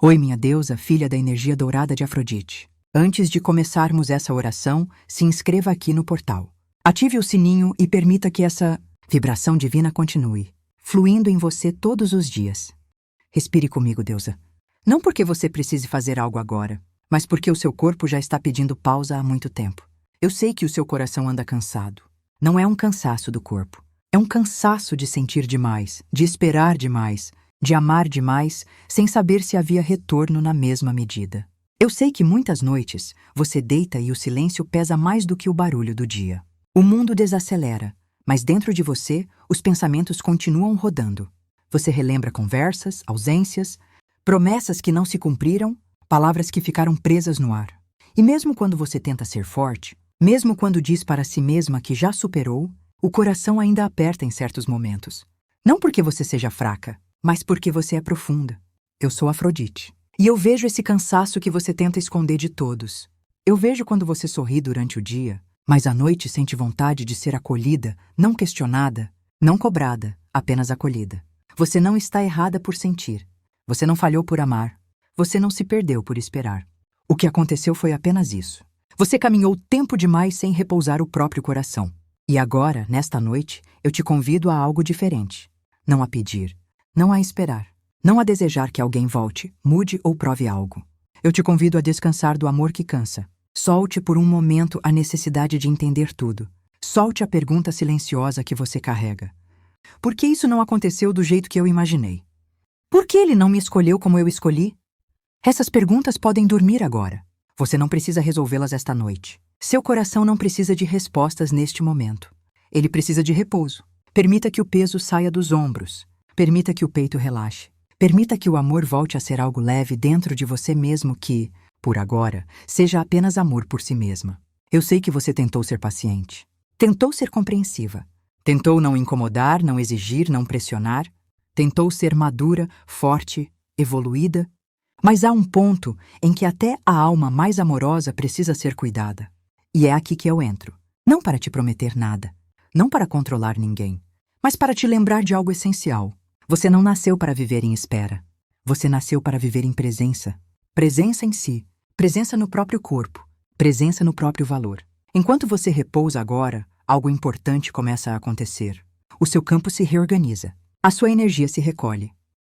Oi, minha deusa, filha da energia dourada de Afrodite. Antes de começarmos essa oração, se inscreva aqui no portal. Ative o sininho e permita que essa vibração divina continue, fluindo em você todos os dias. Respire comigo, deusa. Não porque você precise fazer algo agora, mas porque o seu corpo já está pedindo pausa há muito tempo. Eu sei que o seu coração anda cansado. Não é um cansaço do corpo. É um cansaço de sentir demais, de esperar demais, de amar demais, sem saber se havia retorno na mesma medida. Eu sei que muitas noites você deita e o silêncio pesa mais do que o barulho do dia. O mundo desacelera, mas dentro de você os pensamentos continuam rodando. Você relembra conversas, ausências, promessas que não se cumpriram, palavras que ficaram presas no ar. E mesmo quando você tenta ser forte, mesmo quando diz para si mesma que já superou, o coração ainda aperta em certos momentos. Não porque você seja fraca, mas porque você é profunda. Eu sou Afrodite. E eu vejo esse cansaço que você tenta esconder de todos. Eu vejo quando você sorri durante o dia, mas à noite sente vontade de ser acolhida, não questionada, não cobrada, apenas acolhida. Você não está errada por sentir. Você não falhou por amar. Você não se perdeu por esperar. O que aconteceu foi apenas isso. Você caminhou tempo demais sem repousar o próprio coração. E agora, nesta noite, eu te convido a algo diferente. Não a pedir. Não a esperar. Não a desejar que alguém volte, mude ou prove algo. Eu te convido a descansar do amor que cansa. Solte por um momento a necessidade de entender tudo. Solte a pergunta silenciosa que você carrega. Por que isso não aconteceu do jeito que eu imaginei? Por que ele não me escolheu como eu escolhi? Essas perguntas podem dormir agora. Você não precisa resolvê-las esta noite. Seu coração não precisa de respostas neste momento. Ele precisa de repouso. Permita que o peso saia dos ombros. Permita que o peito relaxe. Permita que o amor volte a ser algo leve dentro de você mesmo que, por agora, seja apenas amor por si mesma. Eu sei que você tentou ser paciente. Tentou ser compreensiva. Tentou não incomodar, não exigir, não pressionar. Tentou ser madura, forte, evoluída. Mas há um ponto em que até a alma mais amorosa precisa ser cuidada. E é aqui que eu entro. Não para te prometer nada. Não para controlar ninguém. Mas para te lembrar de algo essencial. Você não nasceu para viver em espera. Você nasceu para viver em presença. Presença em si. Presença no próprio corpo. Presença no próprio valor. Enquanto você repousa agora, algo importante começa a acontecer. O seu campo se reorganiza. A sua energia se recolhe.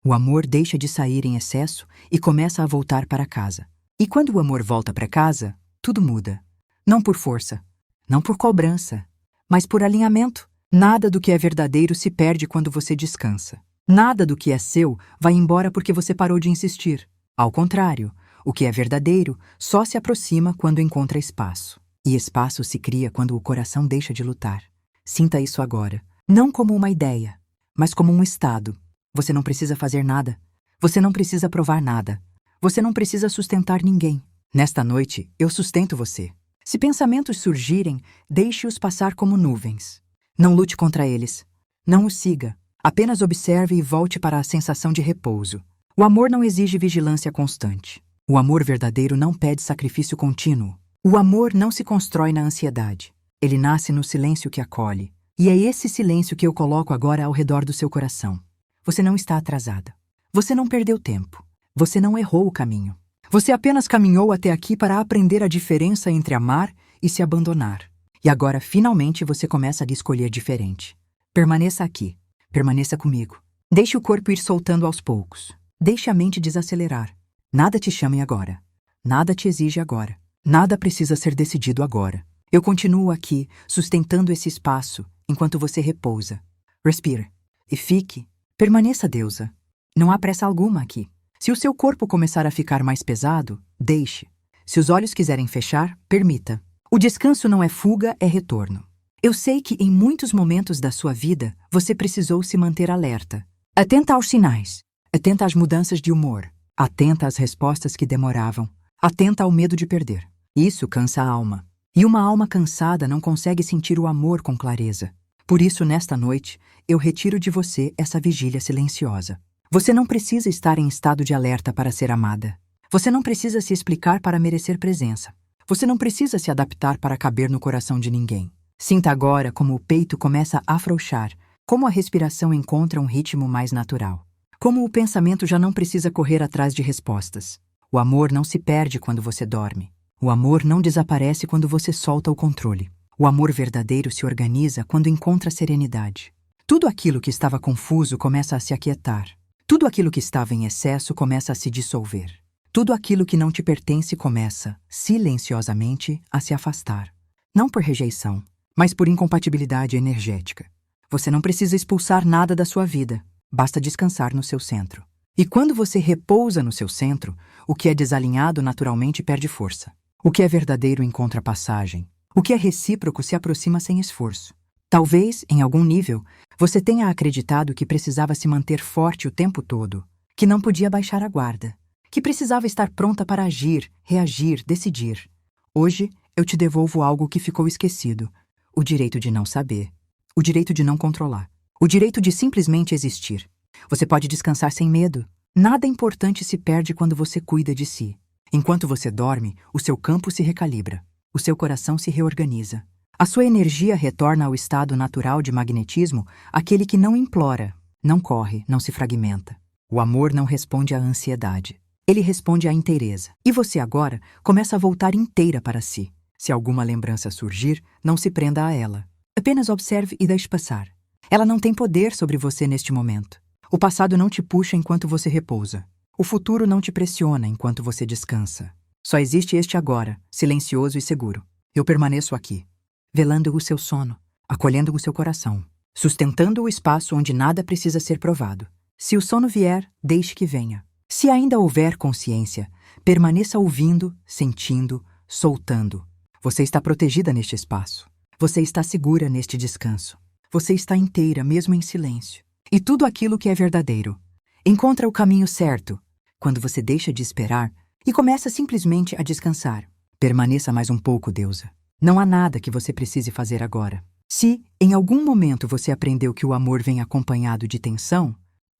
O amor deixa de sair em excesso e começa a voltar para casa. E quando o amor volta para casa, tudo muda. Não por força, não por cobrança, mas por alinhamento. Nada do que é verdadeiro se perde quando você descansa. Nada do que é seu vai embora porque você parou de insistir. Ao contrário, o que é verdadeiro só se aproxima quando encontra espaço. E espaço se cria quando o coração deixa de lutar. Sinta isso agora, não como uma ideia, mas como um estado. Você não precisa fazer nada. Você não precisa provar nada. Você não precisa sustentar ninguém. Nesta noite, eu sustento você. Se pensamentos surgirem, deixe-os passar como nuvens. Não lute contra eles. Não os siga. Apenas observe e volte para a sensação de repouso. O amor não exige vigilância constante. O amor verdadeiro não pede sacrifício contínuo. O amor não se constrói na ansiedade. Ele nasce no silêncio que acolhe. E é esse silêncio que eu coloco agora ao redor do seu coração. Você não está atrasada. Você não perdeu tempo. Você não errou o caminho. Você apenas caminhou até aqui para aprender a diferença entre amar e se abandonar. E agora, finalmente, você começa a escolher diferente. Permaneça aqui. Permaneça comigo. Deixe o corpo ir soltando aos poucos. Deixe a mente desacelerar. Nada te chame agora. Nada te exige agora. Nada precisa ser decidido agora. Eu continuo aqui, sustentando esse espaço, enquanto você repousa. Respire. E fique. Permaneça, deusa. Não há pressa alguma aqui. Se o seu corpo começar a ficar mais pesado, deixe. Se os olhos quiserem fechar, permita. O descanso não é fuga, é retorno. Eu sei que em muitos momentos da sua vida, você precisou se manter alerta. Atenta aos sinais. Atenta às mudanças de humor. Atenta às respostas que demoravam. Atenta ao medo de perder. Isso cansa a alma. E uma alma cansada não consegue sentir o amor com clareza. Por isso, nesta noite, eu retiro de você essa vigília silenciosa. Você não precisa estar em estado de alerta para ser amada. Você não precisa se explicar para merecer presença. Você não precisa se adaptar para caber no coração de ninguém. Sinta agora como o peito começa a afrouxar, como a respiração encontra um ritmo mais natural. Como o pensamento já não precisa correr atrás de respostas. O amor não se perde quando você dorme. O amor não desaparece quando você solta o controle. O amor verdadeiro se organiza quando encontra serenidade. Tudo aquilo que estava confuso começa a se aquietar. Tudo aquilo que estava em excesso começa a se dissolver. Tudo aquilo que não te pertence começa, silenciosamente, a se afastar. Não por rejeição, mas por incompatibilidade energética. Você não precisa expulsar nada da sua vida, basta descansar no seu centro. E quando você repousa no seu centro, o que é desalinhado naturalmente perde força. O que é verdadeiro encontra passagem. O que é recíproco se aproxima sem esforço. Talvez, em algum nível, você tenha acreditado que precisava se manter forte o tempo todo, que não podia baixar a guarda, que precisava estar pronta para agir, reagir, decidir. Hoje, eu te devolvo algo que ficou esquecido: o direito de não saber, o direito de não controlar, o direito de simplesmente existir. Você pode descansar sem medo. Nada importante se perde quando você cuida de si. Enquanto você dorme, o seu campo se recalibra, o seu coração se reorganiza. A sua energia retorna ao estado natural de magnetismo, aquele que não implora, não corre, não se fragmenta. O amor não responde à ansiedade. Ele responde à inteireza. E você agora começa a voltar inteira para si. Se alguma lembrança surgir, não se prenda a ela. Apenas observe e deixe passar. Ela não tem poder sobre você neste momento. O passado não te puxa enquanto você repousa. O futuro não te pressiona enquanto você descansa. Só existe este agora, silencioso e seguro. Eu permaneço aqui, velando o seu sono, acolhendo o seu coração, sustentando o espaço onde nada precisa ser provado. Se o sono vier, deixe que venha. Se ainda houver consciência, permaneça ouvindo, sentindo, soltando. Você está protegida neste espaço. Você está segura neste descanso. Você está inteira, mesmo em silêncio. E tudo aquilo que é verdadeiro encontra o caminho certo quando você deixa de esperar e começa simplesmente a descansar. Permaneça mais um pouco, deusa. Não há nada que você precise fazer agora. Se, em algum momento, você aprendeu que o amor vem acompanhado de tensão,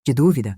de dúvida,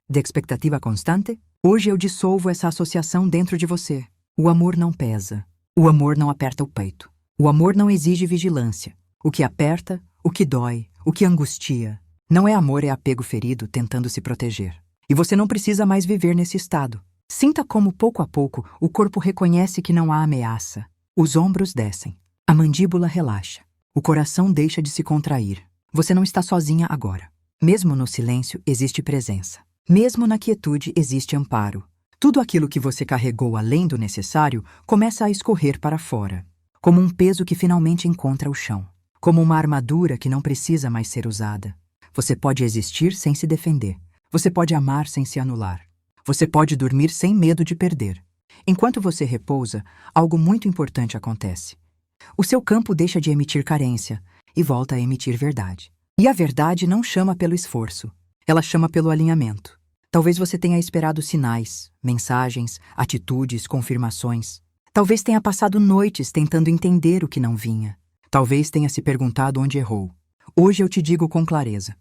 de expectativa constante, hoje eu dissolvo essa associação dentro de você. O amor não pesa. O amor não aperta o peito. O amor não exige vigilância. O que aperta, o que dói, o que angustia. Não é amor, é apego ferido tentando se proteger. E você não precisa mais viver nesse estado. Sinta como, pouco a pouco, o corpo reconhece que não há ameaça. Os ombros descem. A mandíbula relaxa. O coração deixa de se contrair. Você não está sozinha agora. Mesmo no silêncio, existe presença. Mesmo na quietude, existe amparo. Tudo aquilo que você carregou além do necessário começa a escorrer para fora, como um peso que finalmente encontra o chão, como uma armadura que não precisa mais ser usada. Você pode existir sem se defender. Você pode amar sem se anular. Você pode dormir sem medo de perder. Enquanto você repousa, algo muito importante acontece. O seu campo deixa de emitir carência e volta a emitir verdade. E a verdade não chama pelo esforço. Ela chama pelo alinhamento. Talvez você tenha esperado sinais, mensagens, atitudes, confirmações. Talvez tenha passado noites tentando entender o que não vinha. Talvez tenha se perguntado onde errou. Hoje eu te digo com clareza: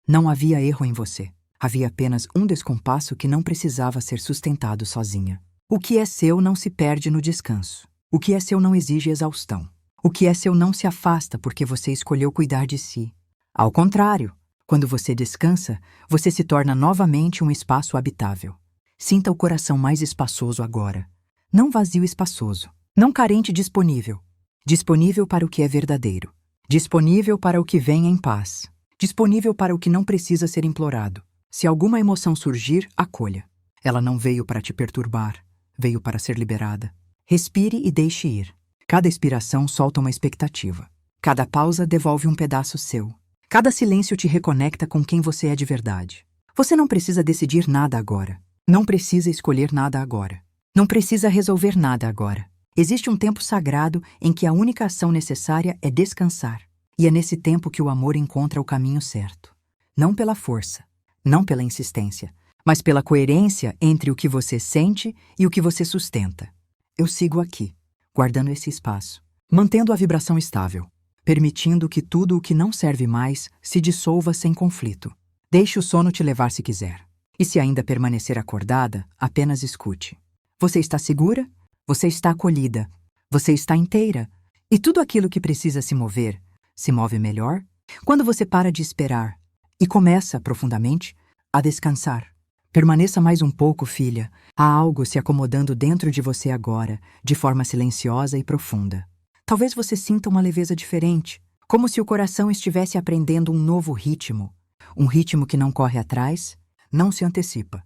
não havia erro em você. Havia apenas um descompasso que não precisava ser sustentado sozinha. O que é seu não se perde no descanso. O que é seu não exige exaustão. O que é seu não se afasta porque você escolheu cuidar de si. Ao contrário, quando você descansa, você se torna novamente um espaço habitável. Sinta o coração mais espaçoso agora. Não vazio espaçoso. Não carente disponível. Disponível para o que é verdadeiro. Disponível para o que vem em paz. Disponível para o que não precisa ser implorado. Se alguma emoção surgir, acolha. Ela não veio para te perturbar. Veio para ser liberada. Respire e deixe ir. Cada expiração solta uma expectativa. Cada pausa devolve um pedaço seu. Cada silêncio te reconecta com quem você é de verdade. Você não precisa decidir nada agora. Não precisa escolher nada agora. Não precisa resolver nada agora. Existe um tempo sagrado em que a única ação necessária é descansar. E é nesse tempo que o amor encontra o caminho certo. Não pela força, não pela insistência, mas pela coerência entre o que você sente e o que você sustenta. Eu sigo aqui, guardando esse espaço, mantendo a vibração estável, permitindo que tudo o que não serve mais se dissolva sem conflito. Deixe o sono te levar se quiser. E se ainda permanecer acordada, apenas escute. Você está segura? Você está acolhida? Você está inteira? E tudo aquilo que precisa se move melhor? Quando você para de esperar e começa, profundamente, a descansar. Permaneça mais um pouco, filha. Há algo se acomodando dentro de você agora, de forma silenciosa e profunda. Talvez você sinta uma leveza diferente, como se o coração estivesse aprendendo um novo ritmo. Um ritmo que não corre atrás, não se antecipa,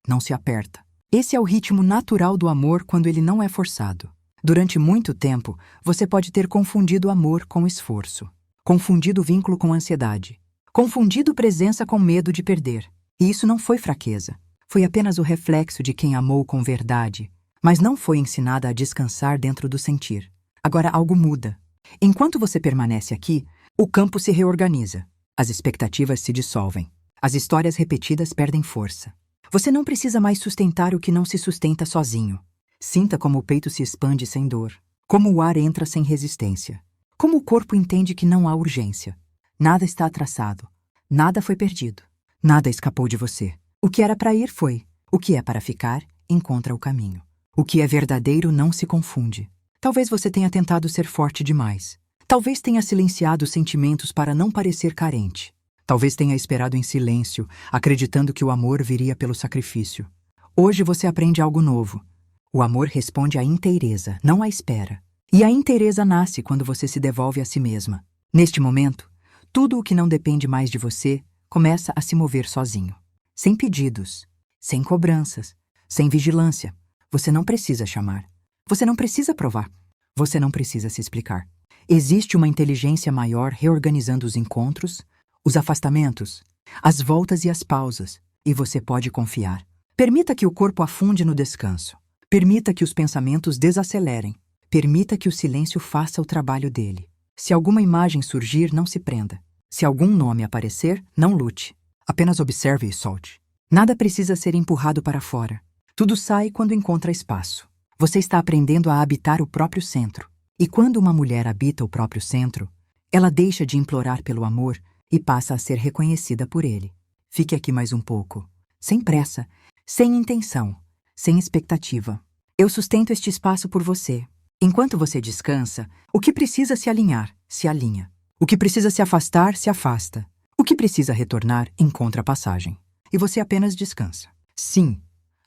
não se aperta. Esse é o ritmo natural do amor quando ele não é forçado. Durante muito tempo, você pode ter confundido amor com esforço, confundido vínculo com ansiedade, confundido presença com medo de perder. E isso não foi fraqueza. Foi apenas o reflexo de quem amou com verdade, mas não foi ensinada a descansar dentro do sentir. Agora algo muda. Enquanto você permanece aqui, o campo se reorganiza. As expectativas se dissolvem. As histórias repetidas perdem força. Você não precisa mais sustentar o que não se sustenta sozinho. Sinta como o peito se expande sem dor, como o ar entra sem resistência, como o corpo entende que não há urgência. Nada está atrasado. Nada foi perdido. Nada escapou de você. O que era para ir foi. O que é para ficar, encontra o caminho. O que é verdadeiro não se confunde. Talvez você tenha tentado ser forte demais. Talvez tenha silenciado sentimentos para não parecer carente. Talvez tenha esperado em silêncio, acreditando que o amor viria pelo sacrifício. Hoje você aprende algo novo. O amor responde à inteireza, não à espera. E a inteireza nasce quando você se devolve a si mesma. Neste momento, tudo o que não depende mais de você começa a se mover sozinho. Sem pedidos, sem cobranças, sem vigilância. Você não precisa chamar. Você não precisa provar. Você não precisa se explicar. Existe uma inteligência maior reorganizando os encontros, os afastamentos, as voltas e as pausas, e você pode confiar. Permita que o corpo afunde no descanso. Permita que os pensamentos desacelerem. Permita que o silêncio faça o trabalho dele. Se alguma imagem surgir, não se prenda. Se algum nome aparecer, não lute. Apenas observe e solte. Nada precisa ser empurrado para fora. Tudo sai quando encontra espaço. Você está aprendendo a habitar o próprio centro. E quando uma mulher habita o próprio centro, ela deixa de implorar pelo amor e passa a ser reconhecida por ele. Fique aqui mais um pouco. Sem pressa, sem intenção, sem expectativa. Eu sustento este espaço por você. Enquanto você descansa, o que precisa se alinhar, se alinha. O que precisa se afastar, se afasta. O que precisa retornar, encontra passagem. E você apenas descansa. Sim,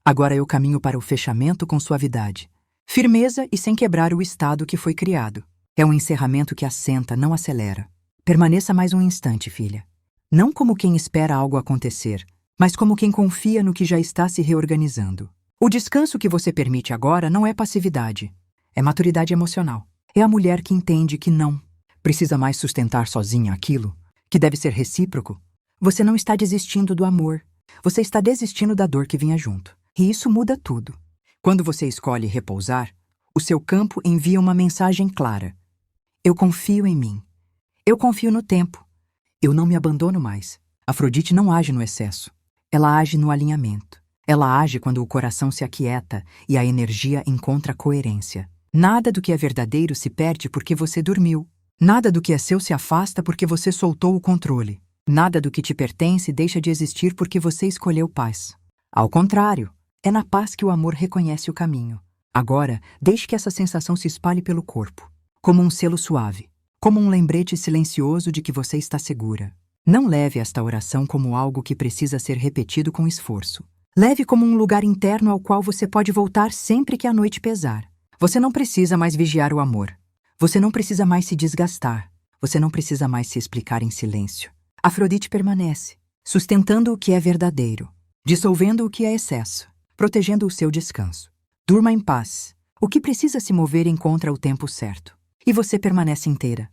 agora eu caminho para o fechamento com suavidade. Firmeza e sem quebrar o estado que foi criado. É um encerramento que assenta, não acelera. Permaneça mais um instante, filha. Não como quem espera algo acontecer, mas como quem confia no que já está se reorganizando. O descanso que você permite agora não é passividade. É maturidade emocional. É a mulher que entende que não precisa mais sustentar sozinha aquilo, que deve ser recíproco. Você não está desistindo do amor. Você está desistindo da dor que vinha junto. E isso muda tudo. Quando você escolhe repousar, o seu campo envia uma mensagem clara. Eu confio em mim. Eu confio no tempo. Eu não me abandono mais. Afrodite não age no excesso. Ela age no alinhamento. Ela age quando o coração se aquieta e a energia encontra coerência. Nada do que é verdadeiro se perde porque você dormiu. Nada do que é seu se afasta porque você soltou o controle. Nada do que te pertence deixa de existir porque você escolheu paz. Ao contrário, é na paz que o amor reconhece o caminho. Agora, deixe que essa sensação se espalhe pelo corpo, como um selo suave, como um lembrete silencioso de que você está segura. Não leve esta oração como algo que precisa ser repetido com esforço. Leve como um lugar interno ao qual você pode voltar sempre que a noite pesar. Você não precisa mais vigiar o amor. Você não precisa mais se desgastar. Você não precisa mais se explicar em silêncio. Afrodite permanece, sustentando o que é verdadeiro, dissolvendo o que é excesso, protegendo o seu descanso. Durma em paz. O que precisa se mover encontra o tempo certo. E você permanece inteira.